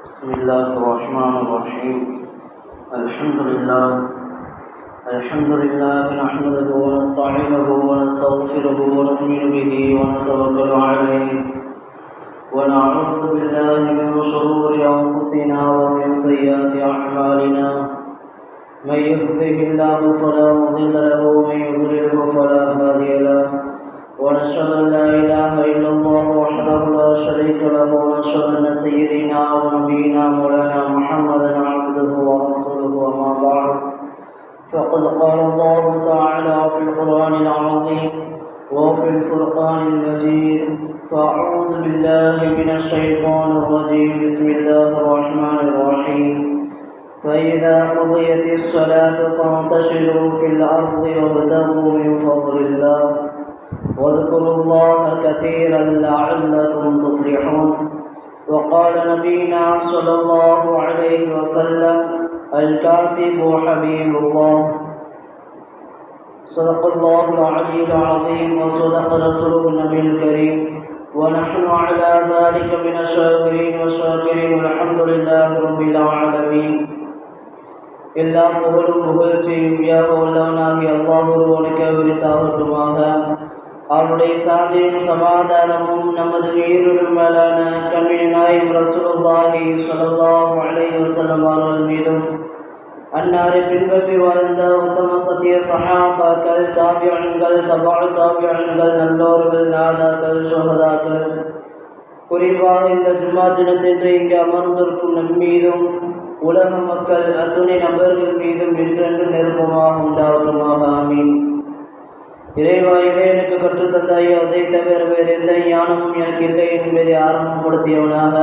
بسم الله الرحمن الرحيم. الحمد لله نحمده ونستعينه ونستغفره ونؤمن به ونتوكل عليه ونعوذ بالله من شرور أنفسنا ومن سيئات أعمالنا. من يهده الله فلا مضل له ومن يضلله فلا هادي له. ونشهد أن لا إله إلا الله وحده لا شريك له ونشهد أن سيدنا ونبينا مولانا محمدا عبده ورسوله. أما بعد فقد قال الله تعالى في القرآن العظيم وفي الفرقان المجيد. فأعوذ بالله من الشيطان الرجيم. بسم الله الرحمن الرحيم. فإذا قضيت الصلاة فانتشروا في الأرض وابتغوا من فضل الله واذكروا الله كثيرا لعلكم تفلحون. وقال نبينا صلى الله عليه وسلم: الكاسب حبيب الله. صدق الله العلي العظيم وصدق رسوله النبي الكريم ونحن على ذلك من الشاكرين والشاكرين. الحمد لله رب العالمين. எல்லா புகழும் புகழ்ச்சியும் உள்ளவனாகி அல்லாஹ் ஒருவனுக்கு உரித்தாகட்டுமாக. அவனுடைய சாந்தியும் சமாதானமும் நமது உயிரினும் மேலான கண்மணி நாயகம் ரசூலுல்லாஹி ஸல்லல்லாஹு அலைஹி வஸல்லம் அவர்கள் மீதும், அன்னாரை பின்பற்றி வாழ்ந்த உத்தம சத்திய சஹாபாக்கள், தாபியன்கள், தாபியன்கள், நல்லோர்கள், நாதாக்கள், ஷுஹதாக்கள், குறிப்பாக இந்த ஜும்மா தினத்தன்று இங்கு அமர்ந்திருக்கும் நம்மீதும் உலக மக்கள் அத்துணை நபர்கள் மீதும் என்றென்று நெருக்கமாக உண்டாகட்டுமாக. ஆமீன். இறைவா, இதை எனக்கு கற்றுத்தந்தாயோ அதை தவிர வேறு எந்த ஞானமும் எனக்கு இல்லை என்பதை ஆரம்பப்படுத்தியவனாக,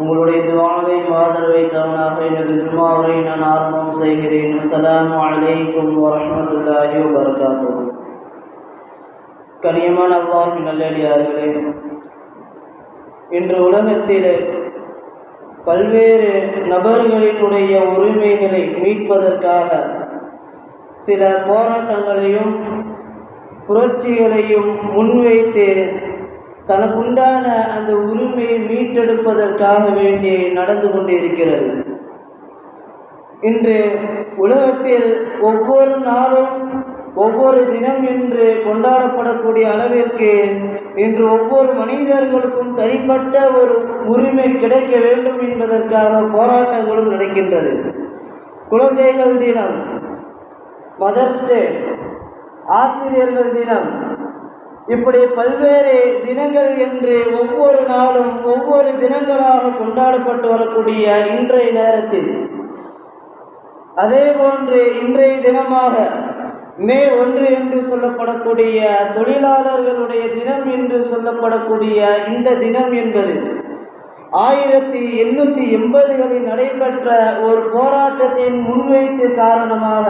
உங்களுடைய துஆவை ஆதரவைத்தவனாக எனது ஜும்மாவை நான் ஆரம்பம் செய்கிறேன். அஸ்ஸலாமு அலைக்கும் வரஹ்மத்துல்லாஹி வபரகாத்துஹு. கனியமான அல்லாஹ்வின் நல்லடியார்களே, இன்று உலகத்திலே பல்வேறு நபர்களினுடைய உரிமைகளை மீட்பதற்காக சில போராட்டங்களையும் புரட்சிகளையும் முன்வைத்து தனக்குண்டான அந்த உரிமையை மீட்டெடுப்பதற்காக வேண்டி நடந்து கொண்டிருக்கிறது. இன்று உலகத்தில் ஒவ்வொரு நாளும் ஒவ்வொரு தினம் என்று கொண்டாடப்படக்கூடிய அளவிற்கு இன்று ஒவ்வொரு மனிதர்களுக்கும் தனிப்பட்ட ஒரு உரிமை கிடைக்க வேண்டும் என்பதற்காக போராட்டங்களும் நடக்கின்றது. குழந்தைகள் தினம், மதர்ஸ் டே, ஆசிரியர்கள் தினம், இப்படி பல்வேறு தினங்கள் என்று ஒவ்வொரு நாளும் ஒவ்வொரு தினங்களாக கொண்டாடப்பட்டு வரக்கூடிய இன்றைய நேரத்தில், அதே போன்று இன்றைய தினமாக மே 1 என்று சொல்லப்படக்கூடிய தொழிலாளர்களுடைய தினம் என்று சொல்லப்படக்கூடிய இந்த தினம் என்பது 1880களில் நடைபெற்ற ஒரு போராட்டத்தின் முன்வைத்து காரணமாக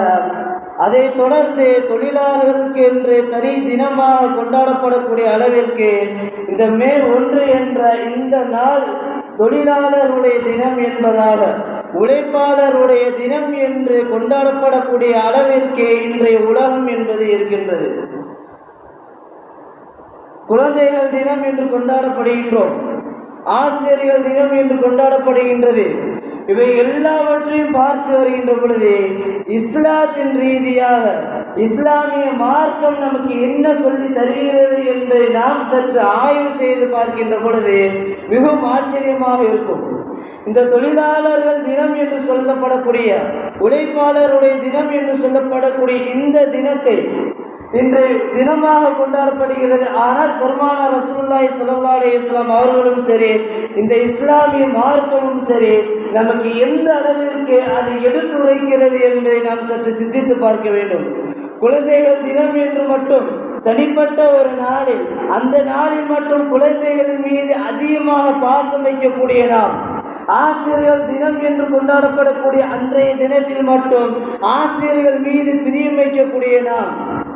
அதை தொடர்ந்து தொழிலாளர்களுக்கு என்று தனி தினமாக கொண்டாடப்படக்கூடிய அளவிற்கு இந்த மே 1 என்ற இந்த நாள் தொழிலாளருடைய தினம் என்பதாக, உழைப்பாளருடைய தினம் என்று கொண்டாடப்படக்கூடிய அளவிற்கு இன்றைய உலகம் என்பது இருக்கின்றது. குழந்தைகள் தினம் என்று கொண்டாடப்படுகின்றோம், ஆசிரியர்கள் தினம் என்று கொண்டாடப்படுகின்றது. இவை எல்லாவற்றையும் பார்த்து வருகின்ற பொழுது இஸ்லாத்தின் ரீதியாக இஸ்லாமிய மார்க்கம் நமக்கு என்ன சொல்லி தருகிறது என்பதை நாம் சற்று ஆய்வு செய்து பார்க்கின்ற பொழுது மிகவும் ஆச்சரியமாக இருக்கும். இந்த தொழிலாளர்கள் தினம் என்று சொல்லப்படக்கூடிய, உழைப்பாளருடைய தினம் என்று சொல்லப்படக்கூடிய இந்த தினத்தை இன்று தினமாக கொண்டாடப்படுகிறது. ஆனால் பெருமானார் ரசூலுல்லாஹி ஸல்லல்லாஹு அலைஹி வஸல்லம் அவர்களும் சரி, இந்த இஸ்லாமிய மார்க்கமும் சரி, நமக்கு எந்த அளவிற்கு அது எடுத்துரைக்கிறது என்பதை நாம் சற்று சிந்தித்து பார்க்க வேண்டும். குழந்தைகள் தினம் என்று மட்டும் தனிப்பட்ட ஒரு நாளில், அந்த நாளில் மட்டும் குழந்தைகளின் மீது அதிகமாக பாசம் வைக்கக்கூடிய நாம், ஆசிரியர்கள் தினம் என்று கொண்டாடப்படக்கூடிய அன்றைய தினத்தில் மட்டும் ஆசிரியர்கள் மீது பிரியம் வைக்கக்கூடிய நாம்,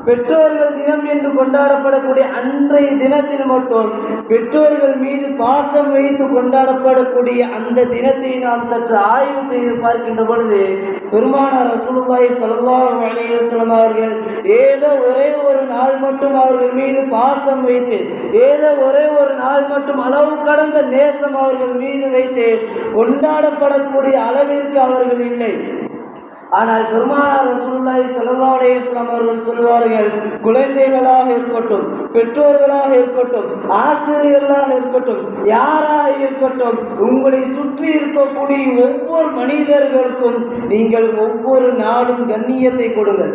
பெற்றோர்கள் தினம் என்று கொண்டாடப்படக்கூடிய அன்றைய தினத்தில் மட்டும் பெற்றோர்கள் மீது பாசம் வைத்து கொண்டாடப்படக்கூடிய அந்த தினத்தை நாம் சற்று ஆய்வு செய்து பார்க்கின்ற பொழுது பெருமானார் ரசூலுல்லாஹி ஸல்லல்லாஹு அலைஹி வஸல்லம் அவர்கள் ஏதோ ஒரே ஒரு நாள் மட்டும் அவர்கள் மீது பாசம் வைத்து, ஏதோ ஒரே ஒரு நாள் மட்டும் அளவு கடந்த நேசம் அவர்கள் மீது வைத்து கொண்டாடப்படக்கூடிய அளவிற்கு அவர்கள் இல்லை. ஆனால் பெருமானார் ரசூலுல்லாஹி ஸல்லல்லாஹு அலைஹி வஸல்லம் அவர்கள் சொல்வார்கள், குழந்தைகளாக இருக்கட்டும், பெற்றோர்களாக இருக்கட்டும், ஆசிரியர்களாக இருக்கட்டும், யாராக இருக்கட்டும், உங்களை சுற்றி இருக்கக்கூடிய ஒவ்வொரு மனிதர்களுக்கும் நீங்கள் ஒவ்வொரு நாளும் கண்ணியத்தை கொடுங்கள்.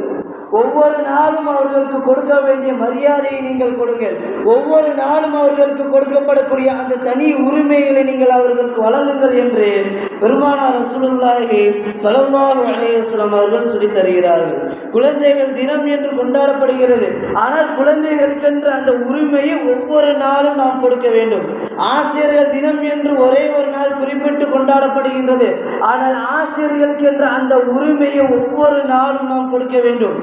ஒவ்வொரு நாளும் அவர்களுக்கு கொடுக்க வேண்டிய மரியாதையை நீங்கள் கொடுங்கள். ஒவ்வொரு நாளும் அவர்களுக்கு கொடுக்கப்படக்கூடிய அந்த தனி உரிமைகளை நீங்கள் அவர்களுக்கு வழங்குங்கள் என்று பெருமானார் ரசூலுல்லாஹி ஸல்லல்லாஹு அலைஹி வஸல்லம் அவர்கள் சொல்லித் தருகிறார்கள். குழந்தைகள் தினம் என்று கொண்டாடப்படுகிறது. ஆனால் குழந்தைகளுக்கென்ற அந்த உரிமையை ஒவ்வொரு நாளும் நாம் கொடுக்க வேண்டும். ஆசிரியர்கள் தினம் என்று ஒரே ஒரு நாள் குறிப்பிட்டு கொண்டாடப்படுகின்றது. ஆனால் ஆசிரியர்களுக்கு என்ற அந்த உரிமையை ஒவ்வொரு நாளும் நாம் கொடுக்க வேண்டும்.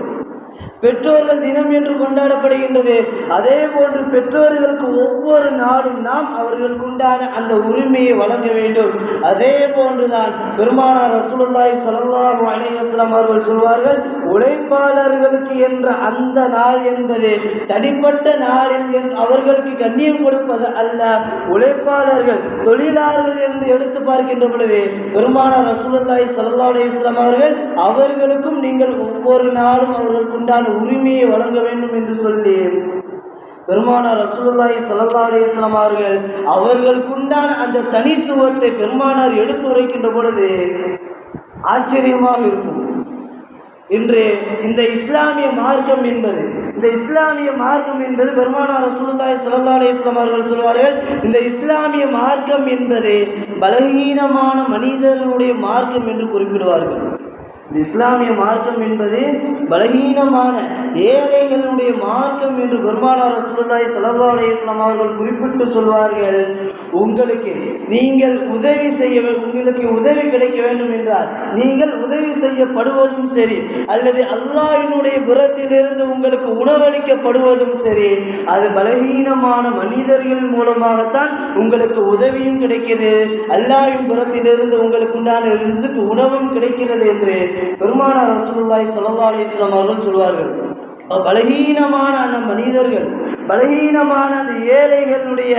பெற்றோர்கள் தினம் என்று கொண்டாடப்படுகின்றது. அதே போன்று பெற்றோர்களுக்கு ஒவ்வொரு நாளும் நாம் அவர்களுக்கு உண்டான அந்த உரிமையை வழங்க வேண்டும். அதே போன்றுதான் பெருமானார் ரசூலுல்லாஹி ஸல்லல்லாஹு அலைஹி வஸல்லம் அவர்கள் சொல்வார்கள், உழைப்பாளர்களுக்கு என்ற அந்த நாள் என்பது தனிப்பட்ட நாளில் அவர்களுக்கு கண்ணியம் கொடுப்பது அல்ல. உழைப்பாளர்கள், தொழிலாளர்கள் என்று எடுத்து பார்க்கின்ற பொழுது பெருமானார் ரசூலுல்லாஹி ஸல்லல்லாஹு அலைஹி வஸல்லம் அவர்களுக்கும் நீங்கள் ஒவ்வொரு நாளும் அவர்களுக்கு உண்டான உரிமையை வழங்க வேண்டும் என்று சொல்லி பெருமானார் ரசூலுல்லாஹி ஸல்லல்லாஹு அலைஹி வஸல்லம் அவர்களுக்குண்டான அந்த தனித்துவத்தை பெருமானார் எடுத்துரைக்கின்ற பொழுது ஆச்சரியமாக இருக்கும். இன்று இந்த இஸ்லாமிய மார்க்கம் என்பது பெருமானார் ரசூலுல்லாஹி ஸல்லல்லாஹு அலைஹி வஸல்லம் அவர்கள் சொல்வார்கள், இந்த இஸ்லாமிய மார்க்கம் என்பது பலகீனமான மனிதர்களுடைய மார்க்கம் என்று குறிப்பிடுவார்கள். இந்த இஸ்லாமிய மார்க்கம் என்பது பலகீனமான ஏழைகளுடைய மார்க்கம் என்று பெருமானார் ரசூலுல்லாஹி ஸல்லல்லாஹு அலைஹி வஸல்லம் அவர்கள் குறிப்பிட்டு சொல்வார்கள். உங்களுக்கு உதவி கிடைக்க வேண்டும் என்றால் நீங்கள் உதவி செய்யப்படுவதும் சரி, அல்லது அல்லாஹ்வினுடைய புறத்திலிருந்து உங்களுக்கு உணவளிக்கப்படுவதும் சரி, அது பலகீனமான மனிதர்கள் மூலமாகத்தான் உங்களுக்கு உதவியும் கிடைக்கிறது, அல்லாஹ்வின் புறத்திலிருந்து உங்களுக்கு உண்டான ரிஸ்க் உணவும் கிடைக்கிறது என்று பெருமானார் ரசூலுல்லாஹி ஸல்லல்லாஹு அலைஹி வஸல்லம் அவர்கள் சொல்வார்கள். பலகீனமான அந்த மனிதர்கள், பலகீனமான அந்த ஏழைகளுடைய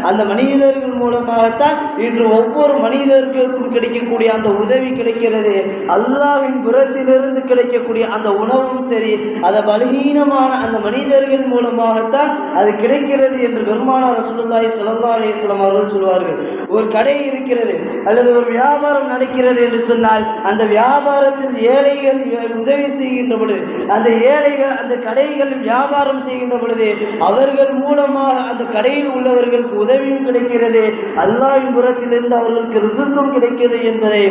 அந்த மனிதர்கள் மூலமாகத்தான் இன்று ஒவ்வொரு மனிதர்களுக்கும் கிடைக்கக்கூடிய அந்த உதவி கிடைக்கிறது. அல்லாஹ்வின் புறத்திலிருந்து கிடைக்கக்கூடிய அந்த உணவும் சரி, அதை பலகீனமான அந்த மனிதர்கள் மூலமாகத்தான் அது கிடைக்கிறது என்று பெருமானார் ரசூலுல்லாஹி ஸல்லல்லாஹு அலைஹி வஸல்லம் அவர்கள் சொல்வார்கள். ஒரு கடை இருக்கிறது அல்லது ஒரு வியாபாரம் நடக்கிறது என்று சொன்னால், அந்த வியாபாரத்தில் ஏழைகள் உதவி செய்கின்ற பொழுது, அந்த ஏழைகள் அந்த கடைகள் வியாபாரம் செய்கின்ற பொழுது அவர்கள் மூலமாக அந்த கடையில் உள்ளவர்களுக்கு உதவியும் கிடைக்கிறது, அல்லாஹ்வின் புறத்திலிருந்து அவர்களுக்கு ரிஸ்க்கும் கிடைக்கிறது என்பதை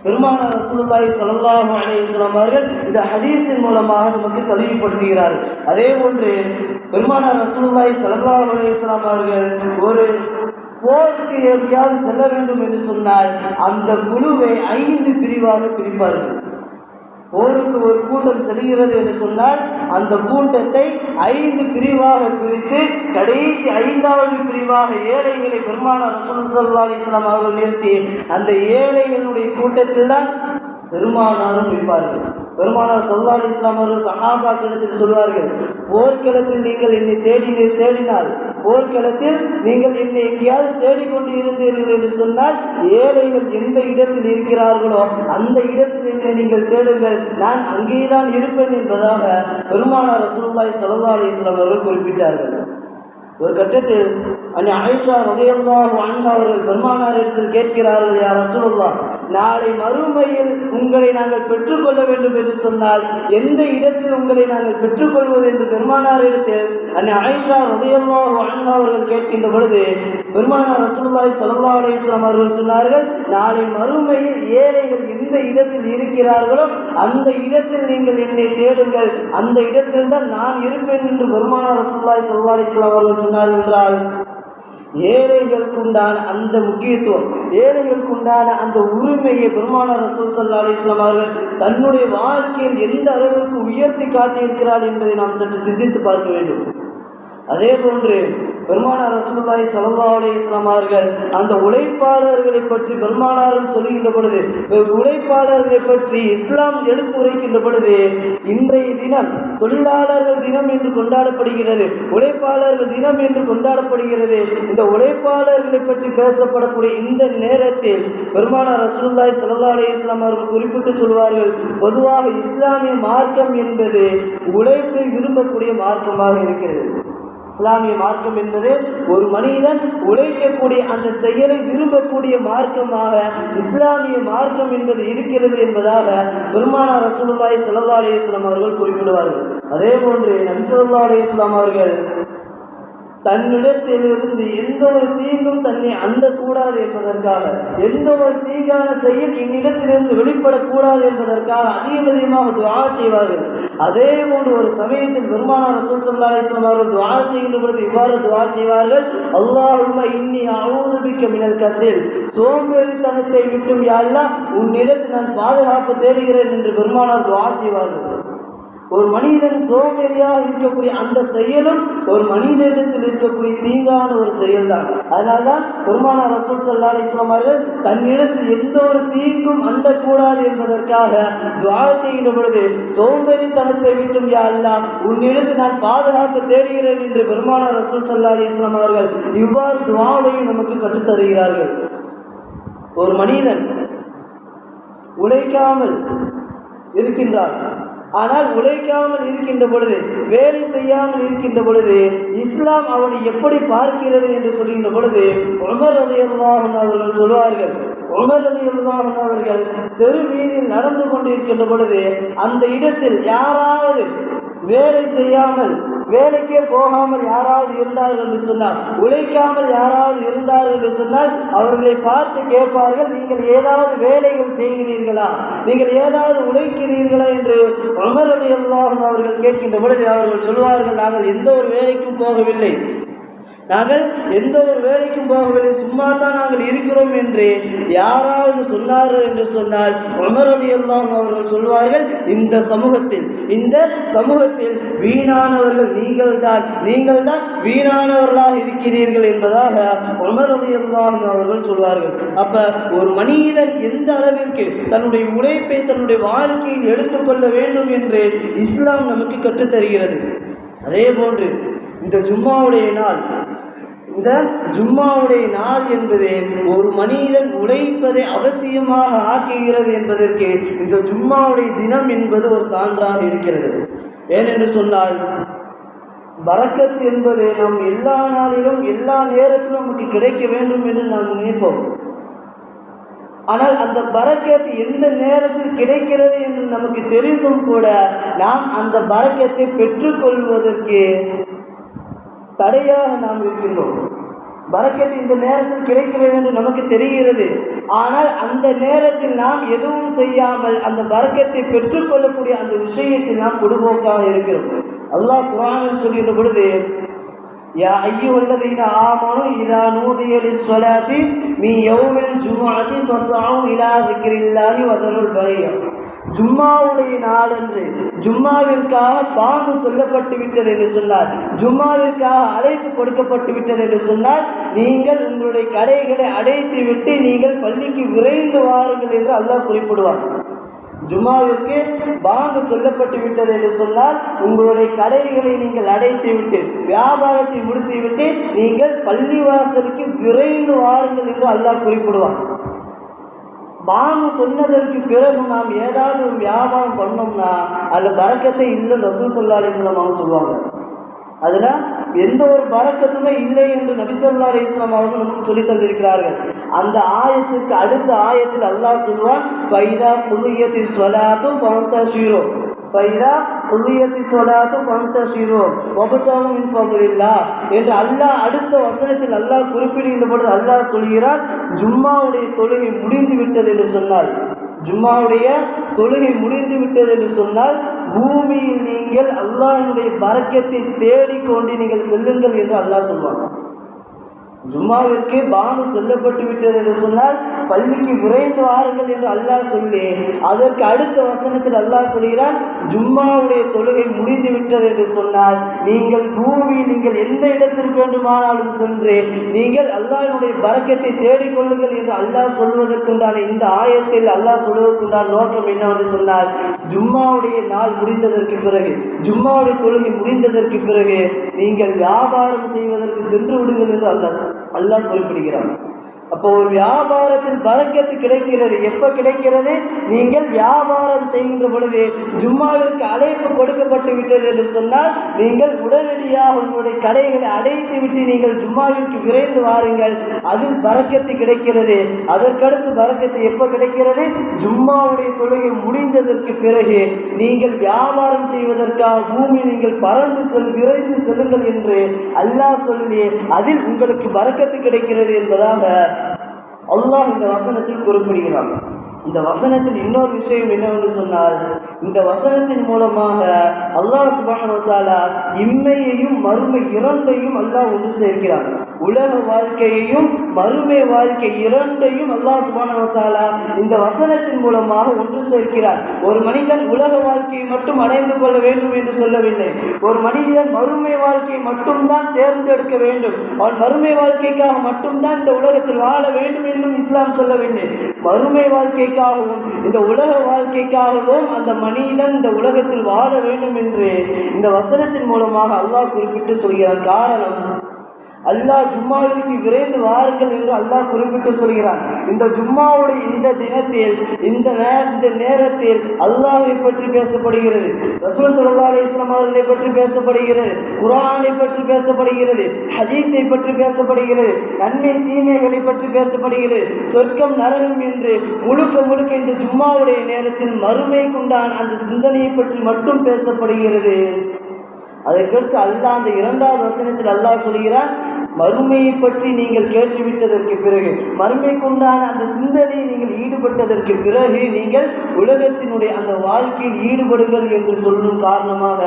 பெருமானார் ரசூலுல்லாஹி ஸல்லல்லாஹு அலைஹி வஸல்லம் அவர்கள் இந்த ஹதீஸின் மூலமாக நமக்கு தெளிவுபடுத்துகிறார்கள். அதே போன்று பெருமானார் ரசூலுல்லாஹி ஸல்லல்லாஹு அலைஹி வஸல்லம் அவர்கள் ஒரு போருக்கு எங்கேயாவது செல்ல வேண்டும் என்று சொன்னால் அந்த குழுவை 5 பிரிவாக பிரிப்பார்கள். போருக்கு ஒரு கூட்டம் செல்கிறது என்று சொன்னால் அந்த கூட்டத்தை 5 பிரிவாக பிரித்து கடைசி 5வது பிரிவாக ஏழைகளை பெருமானார் ரசூல் ஸல்லல்லாஹு அலைஹி வஸல்லம் அவர்கள் நிறுத்தி அந்த ஏழைகளுடைய கூட்டத்தில் தான் பெருமானாரும் நிற்பார்கள். பெருமானார் ஸல்லல்லாஹு அலைஹி வஸல்லம் அவர்கள் சஹாபாக்களிடத்தில் சொல்வார்கள், போர்க்களத்தில் நீங்கள் என்னை தேடினால், போர்க்களத்தில் நீங்கள் என்னை எங்கேயாவது தேடிக்கொண்டு இருந்தீர்கள் என்று சொன்னால், ஏழைகள் எந்த இடத்தில் இருக்கிறார்களோ அந்த இடத்தில் என்னை நீங்கள் தேடுங்கள், நான் அங்கேதான் இருப்பேன் என்பதாக பெருமானார் ரசூலுல்லாஹி ஸல்லல்லாஹு அலைஹி வஸல்லம் அவர்கள் குறிப்பிட்டார்கள். ஒரு கட்டத்தில் ஆயிஷா ரலியல்லாஹு அன்ஹா அவர்கள் பெருமானார் இடத்தில் கேட்கிறார்கள், யா ரசூலுல்லாஹ், நாளை மறுமையில் உங்களை நாங்கள் பெற்றுக்கொள்ள வேண்டும் என்று சொன்னால் எந்த இடத்தில் உங்களை நாங்கள் பெற்றுக்கொள்வது என்று பெருமானார் இடத்தில் ஆயிஷா ரலியல்லாஹு அன்ஹா அவர்கள் கேட்கின்ற பொழுது பெருமானார் ரசூலுல்லாஹி ஸல்லல்லாஹு அலைஹி வஸல்லம் அவர்கள் சொன்னார்கள், நாளை மறுமையில் ஏழைகள் எந்த இடத்தில் இருக்கிறார்களோ அந்த இடத்தில் நீங்கள் என்னை தேடுங்கள், அந்த இடத்தில் தான் நான் இருப்பேன் என்று பெருமானார் ரசூலுல்லாஹி ஸல்லல்லாஹு அலைஹி வஸல்லம் அவர்கள் சொன்னார்கள் என்றால் ஏழைகளுக்குண்டான அந்த முக்கியத்துவம், ஏழைகளுக்குண்டான அந்த உரிமையை பெருமானார் ரசூல் ஸல்லல்லாஹு அலைஹி வஸல்லம் அவர்கள் தன்னுடைய வாழ்க்கையில் எந்த அளவிற்கு உயர்த்தி காட்டியிருக்கிறார் என்பதை நாம் சற்று சிந்தித்து பார்க்க வேண்டும். அதே போன்று பெருமானார் ரசூலுல்லாஹி ஸல்லல்லாஹு அலைஹி வஸல்லம் அவர்கள் அந்த உழைப்பாளர்களை பற்றி பெருமானாரும் சொல்லுகின்ற பொழுது, உழைப்பாளர்களை பற்றி இஸ்லாம் எடுத்துரைக்கின்ற பொழுது, இன்றைய தினம் தொழிலாளர்கள் தினம் என்று கொண்டாடப்படுகிறது, உழைப்பாளர்கள் தினம் என்று கொண்டாடப்படுகிறது. இந்த உழைப்பாளர்களை பற்றி பேசப்படக்கூடிய இந்த நேரத்தில் பெருமானார் ரசூலுல்லாஹி ஸல்லல்லாஹு அலைஹி வஸல்லம் அவர்கள் குறிப்பிட்டு சொல்வார்கள், பொதுவாக இஸ்லாமிய மார்க்கம் என்பது உழைப்பை விரும்பக்கூடிய மார்க்கமாக இருக்கிறது. இஸ்லாமிய மார்க்கம் என்பது ஒரு மனிதன் உழைக்கக்கூடிய அந்த செயலை விரும்பக்கூடிய மார்க்கமாக இஸ்லாமிய மார்க்கம் என்பது இருக்கிறது என்பதாக பெருமானார் ரசூலுல்லாஹி ஸல்லல்லாஹு அலைஹி வஸல்லம் அவர்கள் குறிப்பிடுவார்கள். அதே போன்று நபி ஸல்லல்லாஹு அலைஹி வஸல்லம் அவர்கள் தன்னிடத்திலிருந்து எந்த ஒரு தீங்கும் தன்னை அண்டக்கூடாது என்பதற்காக, எந்த ஒரு தீங்கான செயல் என்னிடத்திலிருந்து வெளிப்படக்கூடாது என்பதற்காக அதிகமாக துஆ செய்வார்கள். அதே போன்று ஒரு சமயத்தில் பெருமானார் ரசூல் ஸல்லல்லாஹு அலைஹி வஸல்லம் அவர்கள் துஆ செய்கின்ற பொழுது இவ்வாறு துஆ செய்வார்கள், அல்லாஹும்ம இன்னி அஊது பிக்க மினல் கஸல், சோம்பேறித்தனத்தை விட்டும் யா அல்லாஹ் உன்னிடத்தில் நான் பாதுகாப்பு தேடுகிறேன் என்று பெருமானார் துஆ செய்வார்கள். ஒரு மனிதன் சோம்பேறியாக இருக்கக்கூடிய அந்த செயலும் ஒரு மனிதனிடத்தில் இருக்கக்கூடிய தீங்கான ஒரு செயல்தான். அதனால்தான் பெருமானார் ரசூல் ஸல்லல்லாஹு அலைஹி வஸல்லம் அவர்கள் தன்னிடத்தில் எந்த ஒரு தீங்கும் அண்டக்கூடாது என்பதற்காக துஆ செய்கின்ற பொழுது, சோம்பேறித்தனத்தை விட்டும் யா அல்லாஹ் உன்னிடத்தில் நான் பாதுகாப்பு தேடுகிறேன் என்று பெருமானார் ரசூல் ஸல்லல்லாஹு அலைஹி வஸல்லம் அவர்கள் இவ்வாறு துஆவையும் நமக்கு கற்றுத்தருகிறார்கள். ஒரு மனிதன் உழைக்காமல் இருக்கின்றார், ஆனால் உழைக்காமல் இருக்கின்ற பொழுது, வேலை செய்யாமல் இருக்கின்ற பொழுது இஸ்லாம் அவனை எப்படி பார்க்கிறது என்று சொல்கின்ற பொழுது உமர் ரலியல்லாஹு அன்ஹு அவர்கள் சொல்வார்கள், உமர் ரலியல்லாஹு அன்ஹு அவர்கள் தெரு வீதியில் நடந்து கொண்டிருக்கின்ற பொழுது அந்த இடத்தில் யாராவது வேலை செய்யாமல், வேலைக்கே போகாமல் யாராவது இருந்தார்கள் என்று சொன்னால், உழைக்காமல் யாராவது இருந்தார்கள் என்று சொன்னால் அவர்களை பார்த்து கேட்பார்கள், நீங்கள் ஏதாவது வேலைகள் செய்கிறீர்களா, நீங்கள் ஏதாவது உழைக்கிறீர்களா என்று உமர் ரலியல்லாஹு அன்ஹு அவர்கள் கேட்கின்ற பொழுது அவர்கள் சொல்வார்கள், நாங்கள் எந்த ஒரு வேலைக்கும் போகவில்லை, நாங்கள் எந்த ஒரு வேலைக்கும் போகவில்லை, சும்மா தான் நாங்கள் இருக்கிறோம் என்று யாராவது சொன்னார்கள் என்று சொன்னால் உமர் ரலியல்லாஹு அன்ஹு அவர்கள் சொல்வார்கள், இந்த சமூகத்தில் வீணானவர்கள் நீங்கள் தான் வீணானவர்களாக இருக்கிறீர்கள் என்பதாக உமர் ரலியல்லாஹு அன்ஹு அவர்கள் சொல்வார்கள். அப்ப ஒரு மனிதன் எந்த அளவிற்கு தன்னுடைய உழைப்பை தன்னுடைய வாழ்க்கையில் எடுத்துக்கொள்ள வேண்டும் என்று இஸ்லாம் நமக்கு கற்றுத்தருகிறது. அதே போன்று இந்த ஜும்மாவுடைய நாள் என்பது ஒரு மனிதன் உழைப்பதை அவசியமாக ஆக்குகிறது என்பதற்கு இந்த ஜும்மாவுடைய தினம் என்பது ஒரு சான்றாக இருக்கிறது. ஏனென்று சொன்னால், பரக்கத் என்பது நாம் எல்லா நாளிலும் எல்லா நேரத்திலும் நமக்கு கிடைக்க வேண்டும் என்று நாம் நினைப்போம். ஆனால் அந்த பரக்கத் எந்த நேரத்தில் கிடைக்கிறது என்று நமக்கு தெரிந்தும் கூட நாம் அந்த பரக்கத்தை பெற்றுக்கொள்வதற்கு தடையாக நாம் இருக்கின்றோம். பரக்கத் இந்த நேரத்தில் கிடைக்கிறது என்று நமக்கு தெரிகிறது, ஆனால் அந்த நேரத்தில் நாம் எதுவும் செய்யாமல் அந்த பரக்கத்தை பெற்றுக்கொள்ளக்கூடிய அந்த விஷயத்தில் நாம் பொடுபோக்காக இருக்கிறோம். அல்லாஹ் குர்ஆனில் சொல்கின்ற பொழுது, யா அய்யுஹல்லதீன ஆமனு இதா நூதிய லிஸ்ஸலாத்தி மின் யௌமில் ஜுமுஅத்தி ஃபஸ்அஉ இலா ஸிக்ரில்லாஹி வதருல் பைஅ, ஜும்மாவுடைய நாளன்று ஜும்மாவிற்காக பாங்கு சொல்லப்பட்டு விட்டது என்று சொன்னார், ஜும்மாவிற்காக அழைப்பு கொடுக்கப்பட்டு விட்டது என்று சொன்னால் நீங்கள் உங்களுடைய கடைகளை அடைத்து விட்டு நீங்கள் பள்ளிக்கு விரைந்து வாருங்கள் என்று அல்லாஹ் குறிப்பிடுவார். ஜும்மாவிற்கு பாங்கு சொல்லப்பட்டு விட்டது என்று சொன்னால் உங்களுடைய கடைகளை நீங்கள் அடைத்து விட்டு வியாபாரத்தை முடித்து விட்டு நீங்கள் பள்ளிவாசலுக்கு விரைந்து வாருங்கள் என்று அல்லாஹ் குறிப்பிடுவார். பாங்கு சொன்னதற்கு பிறகு நாம் ஏதாவது ஒரு வியாபாரம் பண்ணோம்னா அதில் பரக்கத்தை இல்லைன்னு ரசூல் ஸல்லல்லாஹு அலைஹி வஸல்லம் அவங்க சொல்லுவாங்க. அதில் எந்த ஒரு பரக்கத்துமே இல்லை என்று நபி ஸல்லல்லாஹு அலைஹி வஸல்லம் அவர்கள் நமக்கு சொல்லி தந்திருக்கிறார்கள். அந்த ஆயத்திற்கு அடுத்த ஆயத்தில் அல்லாஹ் சொல்வான், ஃபைதா குதியத்தி ஸலாத்து ஃபந்தஷிரு, ஃபைதா குதியத்தி ஸலாத்து ஃபந்தஷிரு வப்தகு மின் ஃபضலில்லாஹ் என்று அல்லாஹ் அடுத்த வசனத்தில் அல்லாஹ் குறிப்பிடுகின்ற பொழுது அல்லாஹ் சொல்கிறார், ஜும்மாவுடைய தொழுகை முடிந்து விட்டது என்று சொன்னால், ஜும்மாவுடைய தொழுகை முடிந்து விட்டது என்று சொன்னால் பூமியில் நீங்கள் அல்லாஹ்வுடைய பரக்கத்தை தேடிக்கொண்டு நீங்கள் செல்லுங்கள் என்று அல்லாஹ் சொல்வாங்க. ஜும்மாவிற்கு பாங்கு சொல்லப்பட்டு விட்டது என்று சொன்னால் பள்ளிக்கு விரைந்து வாருங்கள் என்று அல்லாஹ் சொல்லி, அதற்கு அடுத்த வசனத்தில் அல்லாஹ் சொல்கிறான், ஜும்மாவுடைய தொழுகை முடிந்து விட்டது என்று சொன்னால் நீங்கள் பூமியில் நீங்கள் எந்த இடத்திற்கு வேண்டுமானாலும் சென்று நீங்கள் அல்லாஹ்வுடைய பரக்கத்தை தேடிக்கொள்ளுங்கள் என்று அல்லாஹ் சொல்வதற்குண்டான இந்த ஆயத்தில் அல்லாஹ் சொல்வதற்குண்டான நோக்கம் என்னவென்று சொன்னால், ஜும்மாவுடைய நாள் முடிந்ததற்கு பிறகு, ஜும்மாவுடைய தொழுகை முடிந்ததற்கு பிறகு நீங்கள் வியாபாரம் செய்வதற்கு சென்று விடுங்கள் என்று அல்லாஹ் குறிப்பிடுகிறான். அப்போ ஒரு வியாபாரத்தில் பரக்கத்து கிடைக்கிறது. எப்போ கிடைக்கிறது? நீங்கள் வியாபாரம் செய்கின்ற பொழுது ஜும்மாவிற்கு அழைப்பு கொடுக்கப்பட்டு விட்டது என்று சொன்னால் நீங்கள் உடனடியாக உங்களுடைய கடைகளை அடைத்து விட்டு நீங்கள் ஜும்மாவிற்கு விரைந்து வாருங்கள், அதில் பரக்கத்து கிடைக்கிறது. அதற்கடுத்து பரக்கத்து எப்போ கிடைக்கிறது? ஜும்மாவுடைய தொழுகை முடிந்ததற்கு பிறகு நீங்கள் வியாபாரம் செய்வதற்காக பூமி நீங்கள் விரைந்து செல்லுங்கள் என்று அல்லாஹ் சொல்லி அதில் உங்களுக்கு பரக்கத்து கிடைக்கிறது என்பதாக அல்லாஹ் இந்த வசனத்தில் குறிப்பிடுகிறான். இந்த வசனத்தில் இன்னொரு விஷயம் என்னவென்று சொன்னால், இந்த வசனத்தின் மூலமாக அல்லாஹ் சுப்ஹானஹு வ தஆலா இம்மையையும் மறுமை இரண்டையும் அல்லாஹ் ஒன்று சேர்க்கிறான். உலக வாழ்க்கையையும் மறுமை வாழ்க்கை இரண்டையும் அல்லாஹ் சுப்ஹானஹு வ தஆலா இந்த வசனத்தின் மூலமாக ஒன்று சேர்க்கிறார். ஒரு மனிதன் உலக வாழ்க்கையை மட்டும் அடைந்து கொள்ள வேண்டும் என்று சொல்லவில்லை. ஒரு மனிதன் மறுமை வாழ்க்கையை மட்டும்தான் தேர்ந்தெடுக்க வேண்டும், அவன் மறுமை வாழ்க்கைக்காக மட்டும்தான் இந்த உலகத்தில் வாழ வேண்டும் என்றும் இஸ்லாம் சொல்லவில்லை. மறுமை வாழ்க்கைக்காகவும் இந்த உலக வாழ்க்கைக்காகவும் அந்த மனிதன் இந்த உலகத்தில் வாழ வேண்டும் என்று இந்த வசனத்தின் மூலமாக அல்லாஹ் குறிப்பிட்டு சொல்கிறான். காரணம், அல்லாஹ் ஜும்மாவிற்கு விரைந்து வாருங்கள் என்று அல்லாஹ் குறிப்பிட்டு சொல்கிறான். இந்த ஜும்மாவுடைய இந்த தினத்தில் இந்த நேரத்தில் அல்லாஹ்வை பற்றி பேசப்படுகிறது, ரசூல் ஸல்லல்லாஹு அலைஹி வஸல்லம் அவர்களை பற்றி பேசப்படுகிறது, குர்ஆனை பற்றி பேசப்படுகிறது, ஹதீஸை பற்றி பேசப்படுகிறது, நன்மை தீமைகளை பற்றி பேசப்படுகிறது, சொர்க்கம் நரகம் என்று முழுக்க இந்த ஜும்மாவுடைய நேரத்தில் மறுமைக்குண்டான அந்த சிந்தனையை பற்றி மட்டும் பேசப்படுகிறது. அதற்கடுத்து அல்லாஹ் அந்த இரண்டாவது வசனத்தில் அல்லாஹ் சொல்கிறான், மறுமையை பற்றி நீங்கள் கேட்டுவிட்டதற்கு பிறகு, மறுமைக்குண்டான அந்த சிந்தனையை நீங்கள் ஈடுபட்டதற்கு பிறகு நீங்கள் உலகத்தினுடைய அந்த வாழ்க்கையில் ஈடுபடுங்கள் என்று சொல்லும் காரணமாக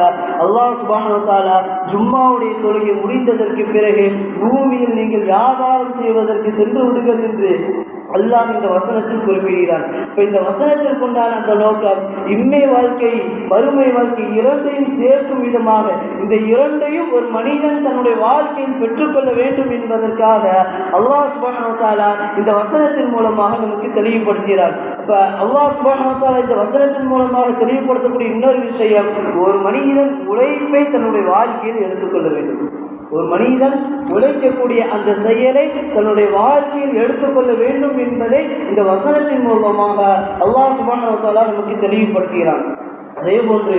அல்லாஹ் சுப்ஹானஹு வ தஆலா ஜும்மாவுடைய தொழுகை முடிந்ததற்கு பிறகு பூமியில் நீங்கள் வியாபாரம் செய்வதற்கு சென்று விடுங்கள் என்று அல்லாஹ் இந்த வசனத்தில் குறிப்பிடுகிறான். இப்போ இந்த வசனத்திற்குண்டான அந்த நோக்கம் இம்மை வாழ்க்கை மறுமை வாழ்க்கை இரண்டையும் சேர்க்கும் விதமாக இந்த இரண்டையும் ஒரு மனிதன் தன்னுடைய வாழ்க்கையில் பெற்றுக்கொள்ள வேண்டும் என்பதற்காக அல்லாஹ் சுப்ஹானஹு வ தஆலா இந்த வசனத்தின் மூலமாக நமக்கு தெளிவுபடுத்துகிறார். இப்போ அல்லாஹ் சுப்ஹானஹு வ தஆலா இந்த வசனத்தின் மூலமாக தெளிவுபடுத்தக்கூடிய இன்னொரு விஷயம், ஒரு மனிதன் உழைப்பை தன்னுடைய வாழ்க்கையில் எடுத்துக்கொள்ள வேண்டும். ஒரு மனிதன் உழைக்கக்கூடிய அந்த செயலை தன்னுடைய வாழ்க்கையில் எடுத்துக்கொள்ள வேண்டும் என்பதை இந்த வசனத்தின் மூலமாக அல்லாஹ் சுப்ஹானஹு வ தஆலா நமக்கு தெளிவுபடுத்துகிறான். அதே போன்று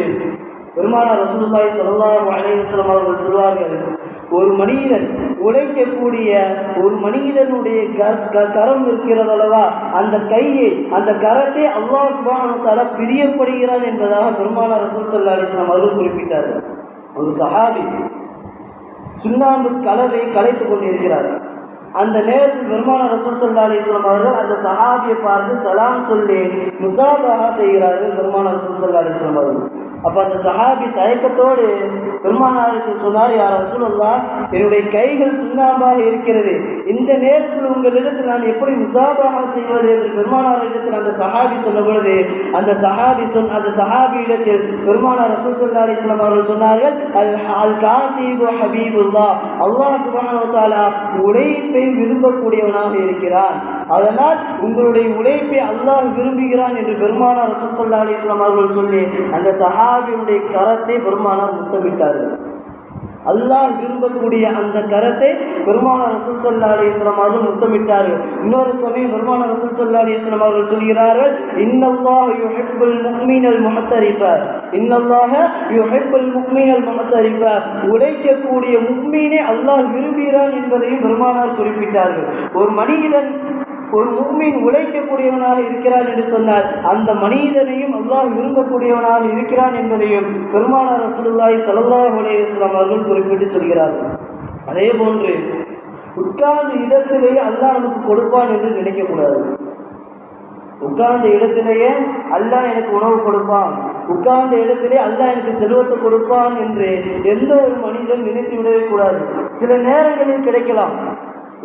பெருமானார் ரசூலுல்லாஹி ஸல்லல்லாஹு அலைஹி வஸல்லம் அவர்கள் சொல்வார்கள், ஒரு மனிதன் உழைக்கக்கூடிய ஒரு மனிதனுடைய கரம் இருக்கிறதல்லவா, அந்த கையை அந்த கரத்தை அல்லாஹ் சுப்ஹானஹு வ தஆலா பிரியப்படுகிறான் என்பதாக பெருமானார் ரசூல் ஸல்லல்லாஹு அலைஹி வஸல்லம் அவர்கள் குறிப்பிட்டார்கள். ஒரு சஹாபி சுண்ணாம்பு கலவை கலைத்து கொண்டிருக்கிறார். அந்த நேரத்தில் பெருமானார் ரசூல் ஸல்லல்லாஹு அலைஹி வஸல்லம் அவர்கள் அந்த சஹாபியை பார்த்து சலாம் சொல்லி முசாபஹா செய்கிறார்கள் பெருமானார் ரசூல் ஸல்லல்லாஹு அலைஹி வஸல்லம் அவர்கள். அப்போ அந்த சஹாபி தயக்கத்தோடு பெருமானாரிடத்தில் சொன்னார், யா ரசூலல்லாஹ், என்னுடைய கைகள் சுண்ணாம்பாக இருக்கிறது, இந்த நேரத்தில் உங்களிடத்தில் நான் எப்படி முசாபஹா செய்வது என்று பெருமானாரிடத்தில் அந்த சஹாபி சொன்ன பொழுது அந்த சஹாபியிடத்தில் பெருமானார் ரசூல் ஸல்லல்லாஹு அலைஹி வஸல்லம் அவர்கள் சொன்னார்கள், அல் காசிபு ஹபீபுல்லாஹ், அல்லாஹ் சுப்ஹானஹு வ தஆலா உழைப்பை விரும்பக்கூடியவனாக இருக்கிறான், அதனால் உங்களுடைய உழைப்பை அல்லாஹ் விரும்புகிறான் என்று பெருமானார் ரசூல் ஸல்லல்லாஹு அலைஹி வஸல்லம் அவர்கள் சொல்லி அந்த சஹாபியுடைய கரத்தை பெருமானார் முத்தமிட்டார்கள். அல்லாஹ் விரும்பக்கூடிய அந்த கரத்தை பெருமானார் ரசூல் ஸல்லல்லாஹு அலைஹி வஸல்லம் அவர்கள் முத்தமிட்டார்கள். இன்னொரு சமயம் பெருமானார் ரசூல் ஸல்லல்லாஹு அலைஹி வஸல்லம் அவர்கள் சொல்கிறார்கள், இன்னல்லாஹ யுஹிப்புல் முஃமினல் முஹ்தரிஃப, இன்னல்லாஹ யுஹிப்புல் முஃமினல் முஹ்தரிஃப, உழைக்கக்கூடிய முஃமினை அல்லாஹ் விரும்புகிறான் என்பதையும் பெருமானார் குறிப்பிட்டார்கள். ஒரு முஃமின் உழைக்கக்கூடியவனாக இருக்கிறான் என்று சொன்னால் அந்த மனிதனையும் அல்லாஹ் விரும்பக்கூடியவனாக இருக்கிறான் என்பதையும் பெருமானார் ரசூலுல்லாஹி ஸல்லல்லாஹு அலைஹி வஸல்லம் அவர்கள் குறிப்பிட்டு சொல்கிறார்கள். அதே போன்று உட்கார்ந்த இடத்திலேயே அல்லாஹ் நமக்கு கொடுப்பான் என்று நினைக்கக்கூடாது. உட்கார்ந்த இடத்திலேயே அல்லாஹ் எனக்கு உணவு கொடுப்பான், உட்கார்ந்த இடத்திலே அல்லாஹ் எனக்கு செல்வத்தை கொடுப்பான் என்று எந்த ஒரு மனிதன் நினைத்து விடவே கூடாது. சில நேரங்களில் கிடைக்கலாம்,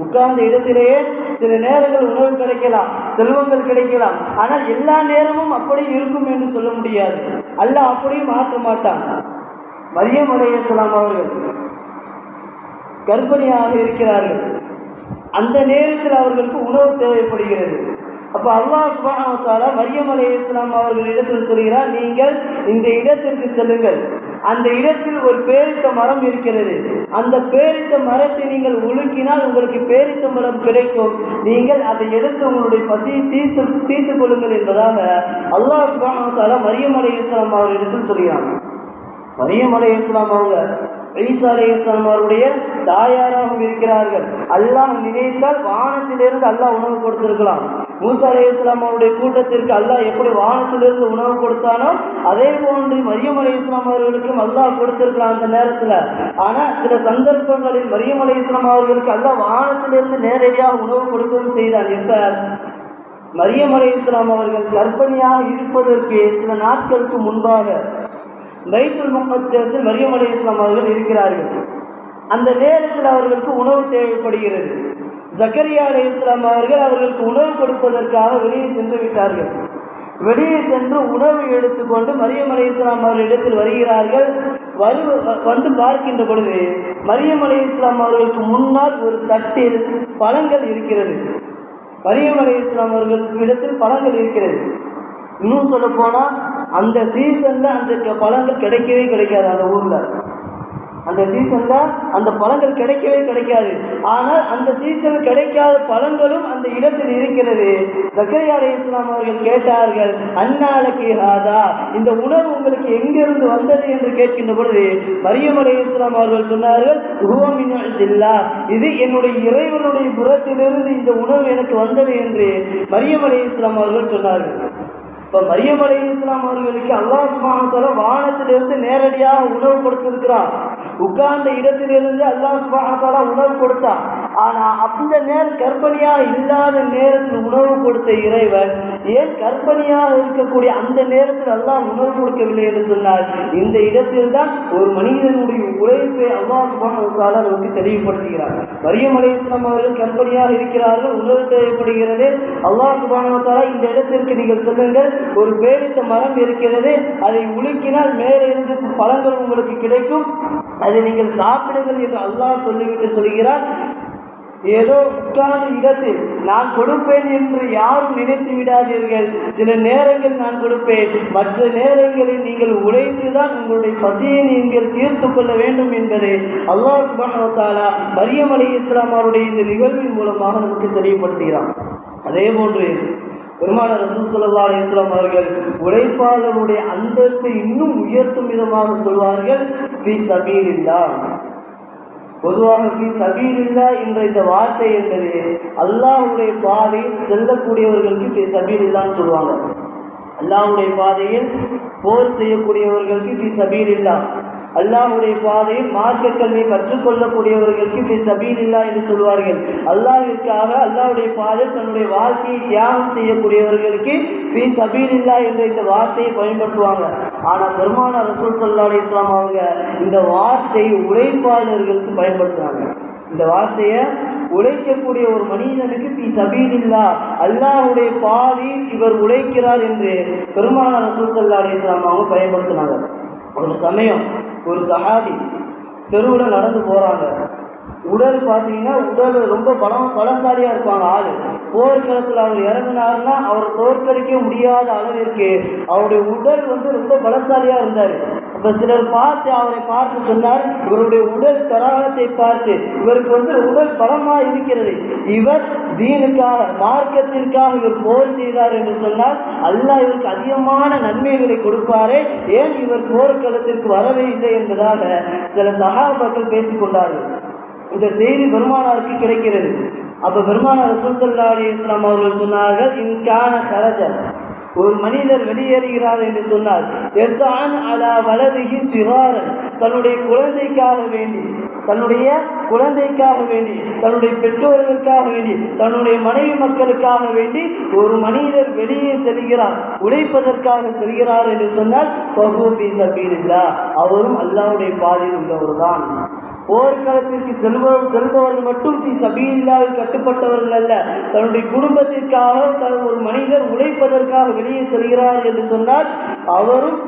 உட்கார்ந்த இடத்திலேயே சில நேரங்கள் உணவு கிடைக்கலாம், செல்வங்கள் கிடைக்கலாம். ஆனால் எல்லா நேரமும் அப்படி இருக்கும் என்று சொல்ல முடியாது. அல்லாஹ் அப்படியும் ஆக்க மாட்டான். மரியம் அலைஹிஸ்ஸலாம் அவர்கள் கர்ப்பிணியாக இருக்கிறார்கள். அந்த நேரத்தில் அவர்களுக்கு உணவு தேவைப்படுகிறது. அப்போ அல்லாஹ் சுப்ஹானஹு வ தஆலா மரியம் அலைஹிஸ்ஸலாம் அவர்களிடத்தில் சொல்கிறார், நீங்கள் இந்த இடத்திற்கு செல்லுங்கள். அந்த இடத்தில் ஒரு பேரித்த மரம் இருக்கிறது. அந்த பேரித்த மரத்தை நீங்கள் உலுக்கினால் உங்களுக்கு பேரித்த மரம் கிடைக்கும். நீங்கள் அதை எடுத்து உங்களுடைய பசியை தீர்த்து கொள்ளுங்கள் என்பதாக அல்லாஹ் சுப்ஹானஹு வ தஆலா மரியம் அலைஹிஸ்ஸலாம் அவர்களிடத்தில் சொல்கிறார். மரியம் அலைஹிஸ்ஸலாம் அவங்க ஈசா அலைஹிஸ்ஸலாம் அவருடைய தாயாராகவும் இருக்கிறார்கள். அல்லாஹ் நினைத்தால் வானத்திலிருந்து அல்லாஹ் உணவு கொடுத்திருக்கலாம். மூசா அலைஹிஸ்ஸலாம் அவருடைய கூட்டத்திற்கு அல்லாஹ் எப்படி வானத்திலிருந்து உணவு கொடுத்தானோ அதே போன்று மரியம் அலைஹிஸ்ஸலாம் அவர்களுக்கும் அல்லாஹ் கொடுத்திருக்கலாம் அந்த நேரத்தில். ஆனால் சில சந்தர்ப்பங்களில் மரியம் அலைஹிஸ்ஸலாம் அவர்களுக்கு அல்லாஹ் வானத்திலிருந்து நேரடியாக உணவு கொடுக்கவும் செய்தான். எப்போ மரியம் அலைஹிஸ்ஸலாம் அவர்கள் கர்ப்பிணியாக இருப்பதற்கு சில நாட்களுக்கு முன்பாக பைத்துல் முகத்தஸில் மரியம் அலைஹிஸ்ஸலாம் அவர்கள் இருக்கிறார்கள். அந்த நேரத்தில் அவர்களுக்கு உணவு தேவைப்படுகிறது. ஜக்கரியா அலைஹிஸ்ஸலாம் அவர்களுக்கு உணவு கொடுப்பதற்காக வெளியே சென்று விட்டார்கள். வெளியே சென்று உணவு எடுத்துக்கொண்டு மரியம் அலைஹிஸ்ஸலாம் அவர்களிடத்தில் வருகிறார்கள். வந்து பார்க்கின்ற பொழுது மரியம் அலைஹிஸ்ஸலாம் அவர்களுக்கு முன்னால் ஒரு தட்டில் பழங்கள் இருக்கிறது. மரியம் அலைஹிஸ்ஸலாம் அவர்களிடத்தில் பழங்கள் இருக்கிறது. இன்னும் சொல்ல போனால் அந்த சீசனில் அந்த பழங்கள் கிடைக்கவே கிடைக்காது. அந்த ஊரில் அந்த சீசனில் அந்த பழங்கள் கிடைக்கவே கிடைக்காது. ஆனால் அந்த சீசனில் கிடைக்காத பழங்களும் அந்த இடத்தில் இருக்கிறது. ஜக்கரியா அலைஹிஸ்ஸலாம் அவர்கள் கேட்டார்கள், அன்னாலகி ஹாதா, இந்த உணவு உங்களுக்கு எங்கிருந்து வந்தது என்று கேட்கின்ற பொழுது மரியம் அலைஹிஸ்ஸலாம் அவர்கள் சொன்னார்கள், ஹுவ மின் இந்தில்லாஹ், இது என்னுடைய இறைவனுடைய புறத்திலிருந்து இந்த உணவு எனக்கு வந்தது என்று மரியம் அலைஹிஸ்ஸலாம் அவர்கள் சொன்னார்கள். இப்போ மரியம் அலைஹிஸ்ஸலாம் அவர்களுக்கு அல்லாஹ் சுப்ஹானஹு வ தஆலா வானத்திலிருந்து நேரடியாக உணவு கொடுத்திருக்கிறார். உட்கார்ந்த இடத்திலிருந்து அல்லாஹ் சுப்ஹானஹு வ தஆலா உணவு கொடுத்தான். ஆனால் அந்த நேரம் கர்ப்பிணியாக இல்லாத நேரத்தில் உணவு கொடுத்த இறைவன் ஏன் கர்ப்பிணியாக இருக்கக்கூடிய அந்த நேரத்தில் அல்லாஹ் உணவு கொடுக்கவில்லை என்று சொன்னார். இந்த இடத்தில் தான் ஒரு மனிதனுடைய உழைப்பை அல்லாஹ் சுப்ஹானஹு வ தஆலா நமக்கு தெளிவுபடுத்துகிறார். மரியம் அலைஹிஸ்ஸலாம் அவர்கள் கர்ப்பிணியாக இருக்கிறார்கள், உணவு தேவைப்படுகிறது. அல்லாஹ் சுப்ஹானஹு வ தஆலா இந்த இடத்திற்கு நீங்கள் செல்லுங்கள், ஒரு பேரித்த மரம் இருக்கிறது, அதை உலுக்கினால் மேலே இருந்து பழங்கள் உங்களுக்கு கிடைக்கும், அதை நீங்கள் சாப்பிடுங்கள் என்று அல்லாஹ் சொல்லிவிட்டு சொல்கிறார். ஏதோ உட்கார்ந்த இடத்தில் நான் கொடுப்பேன் என்று யாரும் நினைத்து விடாதீர்கள். சில நேரங்கள் நான் கொடுப்பேன், மற்ற நேரங்களில் நீங்கள் உழைத்து தான் உங்களுடைய பசியை நீங்கள் தீர்த்து கொள்ள வேண்டும் என்பதை அல்லாஹ் சுப்ஹானஹு வ தஆலா மரியம் அலைஹிஸ்ஸலாம் அவருடைய இந்த நிகழ்வின் மூலமாக நமக்கு தெளிவுபடுத்துகிறார். அதே போன்று பெருமானார் ரசூல் ஸல்லல்லாஹு அலைஹி வஸல்லம் அவர்கள் உழைப்பாளருடைய அந்தஸ்தை இன்னும் உயர்த்தும் விதமாக சொல்வார்கள், ஃபீ சபீலில்லாஹ். பொதுவாக ஃபீ சபீலில்லாஹ் என்ற இந்த வார்த்தை என்பது அல்லாஹ்வுடைய பாதையில் செல்லக்கூடியவர்களுக்கு ஃபீ சபீலில்லாஹ்னு சொல்லுவாங்க. அல்லாஹ்வுடைய பாதையில் போர் செய்யக்கூடியவர்களுக்கு ஃபீ சபீலில்லாஹ், அல்லாஹ்வுடைய பாதையில் மார்க்க கல்வியை கற்றுக்கொள்ளக்கூடியவர்களுக்கு ஃபீ சபீலில்லாஹ் என்று சொல்வார்கள். அல்லாஹ்விற்காக அல்லாஹ்வுடைய பாதையில் தன்னுடைய வாழ்க்கையை தியாகம் செய்யக்கூடியவர்களுக்கு ஃபீ சபீலில்லாஹ் என்ற இந்த வார்த்தையை பயன்படுத்துவாங்க. ஆனால் பெருமானார் ரசூல் ஸல்லல்லாஹு அலைஹி வஸல்லம் அவங்க இந்த வார்த்தையை உழைப்பாளர்களுக்கு பயன்படுத்துகிறாங்க. இந்த வார்த்தையை உழைக்கக்கூடிய ஒரு மனிதனுக்கு ஃபீ சபீலில்லாஹ், அல்லாஹ்வுடைய பாதையில் இவர் உழைக்கிறார் என்று பெருமானார் ரசூல் ஸல்லல்லாஹு அலைஹி வஸல்லம் அவங்க பயன்படுத்தினாங்க. ஒரு சமயம் ஒரு சஹாபி தெருவில் நடந்து போகிறாங்க. உடல் பார்த்தீங்கன்னா உடல் ரொம்ப பலசாலியாக இருப்பாங்க. ஆள் போர்க்களத்தில் அவர் இறங்கினார்னா அவரை தோற்கடிக்க முடியாத அளவிற்கு அவருடைய உடல் ரொம்ப பலசாலியாக இருந்தார். அப்போ சிலர் அவரை பார்த்து சொன்னார், இவருடைய உடல் தராகத்தை பார்த்து இவருக்கு உடல் பலமாக இருக்கிறது, இவர் தீனுக்காக மார்க்கத்திற்காக இவர் போர் செய்தார் என்று சொன்னால் அல்லாஹ் இவருக்கு அதிகமான நன்மைகளை கொடுப்பாரே, ஏன் இவர் போர்க்களத்திற்கு வரவே இல்லை என்பதாக சில சஹாபாக்கள் பேசிக்கொண்டார்கள். இந்த செய்தி பெருமானாருக்கு கிடைக்கிறது. அப்போ பெருமானார் ரசூல் ஸல்லல்லாஹு அலைஹி வஸல்லம் அவர்கள் சொன்னார்கள், இன்கான ஹரஜ, ஒரு மனிதர் வெளியேறுகிறார் என்று சொன்னால் யஸ்ஆன் அலா வலதிஹி சிகாரன், தன்னுடைய குழந்தைக்காக வேண்டி தன்னுடைய பெற்றோர்களுக்காக வேண்டி தன்னுடைய மனைவி மக்களுக்காக வேண்டி ஒரு மனிதர் வெளியே செல்கிறார், உழைப்பதற்காக செல்கிறார் என்று சொன்னால் ஃபஹு ஃபீ சபீலில்லாஹ், அவரும் அல்லாஹ்வுடைய பாதையில் உள்ளவர் தான். போர்க்களத்திற்கு செல்பவர்கள் மட்டும் ஃபீ சபீலில்லாஹில் கட்டுப்பட்டவர்கள் அல்ல. தன்னுடைய குடும்பத்திற்காக ஒரு மனிதர் உழைப்பதற்காக வெளியே செல்கிறார் என்று சொன்னால் அவரும்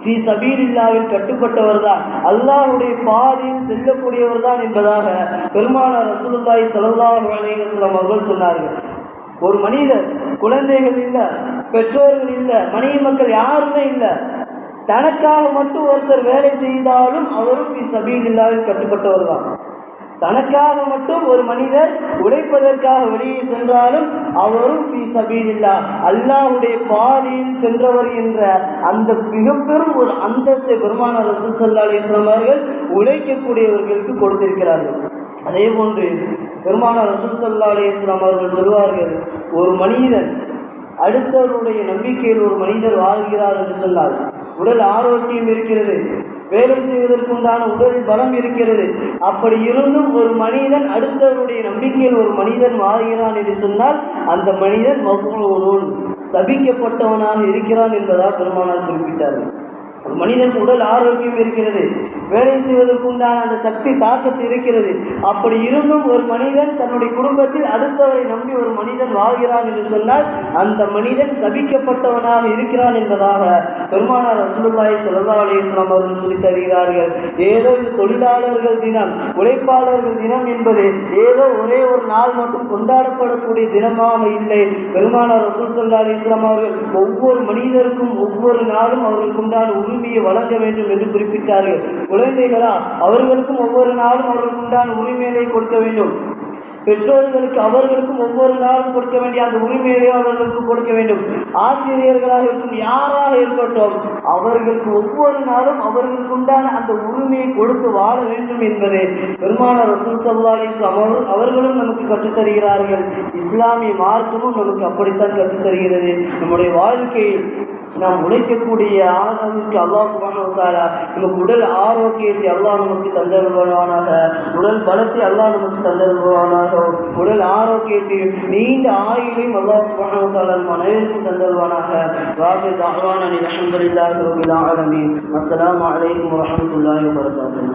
ஃபீ சபீலில்லாஹில் கட்டுப்பட்டவர் தான், அல்லாஹ்வுடைய பாதையில் செல்லக்கூடியவர் தான் என்பதாக பெருமானார் ரசூலுல்லாஹி ஸல்லல்லாஹு அலைஹி வஸல்லம் அவர்கள் சொன்னார்கள். ஒரு மனிதர் குழந்தைகள் இல்லை, பெற்றோர்கள் இல்லை, மனைவி மக்கள் யாருமே இல்லை, தனக்காக மட்டும் ஒருத்தர் வேலை செய்தாலும் அவரும் ஃபீ சபீலில்லாஹில் கட்டுப்பட்டவர் தான். தனக்காக மட்டும் ஒரு மனிதர் உழைப்பதற்காக வெளியே சென்றாலும் அவரும் ஃபீ சபீலில்லாஹ், அல்லாஹ்வுடைய பாதையில் சென்றவர் என்ற அந்த மிக பெரும் ஒரு அந்தஸ்தை பெருமானார் ரசூல் ஸல்லல்லாஹு அலைஹி வஸல்லம் அவர்கள் உழைக்கக்கூடியவர்களுக்கு கொடுத்திருக்கிறார்கள். அதே போன்று பெருமானார் ரசூல் ஸல்லல்லாஹு அலைஹி வஸல்லம் அவர்கள் சொல்வார்கள், ஒரு மனிதன் அடுத்தவருடைய நம்பிக்கையில் ஒரு மனிதர் வாழ்கிறார் என்று சொன்னால் உடல் ஆரோக்கியம் இருக்கிறது, வேலை செய்வதற்குண்டான உடலில் பலம் இருக்கிறது, அப்படி இருந்தும் ஒரு மனிதன் அடுத்தவருடைய நம்பிக்கையில் ஒரு மனிதன் வாழ்கிறான் என்று சொன்னால் அந்த மனிதன் மக்ரூன், சபிக்கப்பட்டவனாக இருக்கிறான் என்பதாக பெருமானார் குறிப்பிட்டார்கள். ஒரு மனிதன் உடல் ஆரோக்கியம் இருக்கிறது, வேலை செய்வதற்குண்டான அந்த சக்தி தாக்கத்து இருக்கிறது, அப்படி இருந்தும் ஒரு மனிதன் தன்னுடைய குடும்பத்தில் அடுத்தவரை நம்பி ஒரு மனிதன் வாழ்கிறான் என்று சொன்னால் அந்த மனிதன் சபிக்கப்பட்டவனாக இருக்கிறான் என்பதாக பெருமானார் ரசூலுல்லாஹி ஸல்லல்லாஹு அலைஹி வஸல்லம் அவர்கள் சொல்லித் தருகிறார்கள். ஏதோ இது தொழிலாளர்கள் தினம், உழைப்பாளர்கள் தினம் என்பது ஏதோ ஒரே ஒரு நாள் மட்டும் கொண்டாடப்படக்கூடிய தினமாக இல்லை. பெருமானார் ரசூல் ஸல்லல்லாஹு அலைஹி வஸல்லம் அவர்கள் ஒவ்வொரு மனிதருக்கும் ஒவ்வொரு நாளும் அவர்களுக்கு உண்டான உரிமையை வழங்க வேண்டும் என்று குறிப்பிட்டார்கள். குழந்தைகளா, அவர்களுக்கும் ஒவ்வொரு நாளும் அவர்களுக்கு உண்டான உரிமையை கொடுக்க வேண்டும். பெற்றோர்களுக்கு அவர்களுக்கும் ஒவ்வொரு நாளும் கொடுக்க வேண்டிய அந்த உரிமையை அவர்களுக்கு கொடுக்க வேண்டும். ஆசிரியர்களாக இருக்கும் யாராக இருக்கட்டும், அவர்களுக்கு ஒவ்வொரு நாளும் அவர்களுக்கு உண்டான அந்த உரிமையை கொடுத்து வாழ வேண்டும் என்பது பெருமானார் ரசூல் ஸல்லல்லாஹு அலைஹி வஸல்லம் அவர்களும் நமக்கு கற்றுத்தருகிறார்கள். இஸ்லாமிய மார்க்கமும் நமக்கு அப்படித்தான் கற்றுத்தருகிறது. நம்முடைய வாழ்க்கையில் நாம் உழைக்கக்கூடிய அளவிற்கு அல்லாஹ் சுப்ஹானஹு வ தஆலா நமக்கு உடல் ஆரோக்கியத்தை அல்லாஹ் நமக்கு தந்தருள்வானாக, உடல் பலத்தை அல்லாஹ் நமக்கு தந்தருள்வானாக, உடல் ஆரோக்கியத்தையும் நீண்ட ஆயுளையும் அல்லாஹ் சுப்ஹானஹு வ தஆலா நம் அனைவருக்கும் தந்தருள்வானாக. வாஹிர் தஅவானா அல்ஹம்துலில்லாஹி ரப்பில் ஆலமீன். அஸ்ஸலாமு அலைக்கும் வரஹ்மத்துல்லாஹி வபரகாத்துஹு.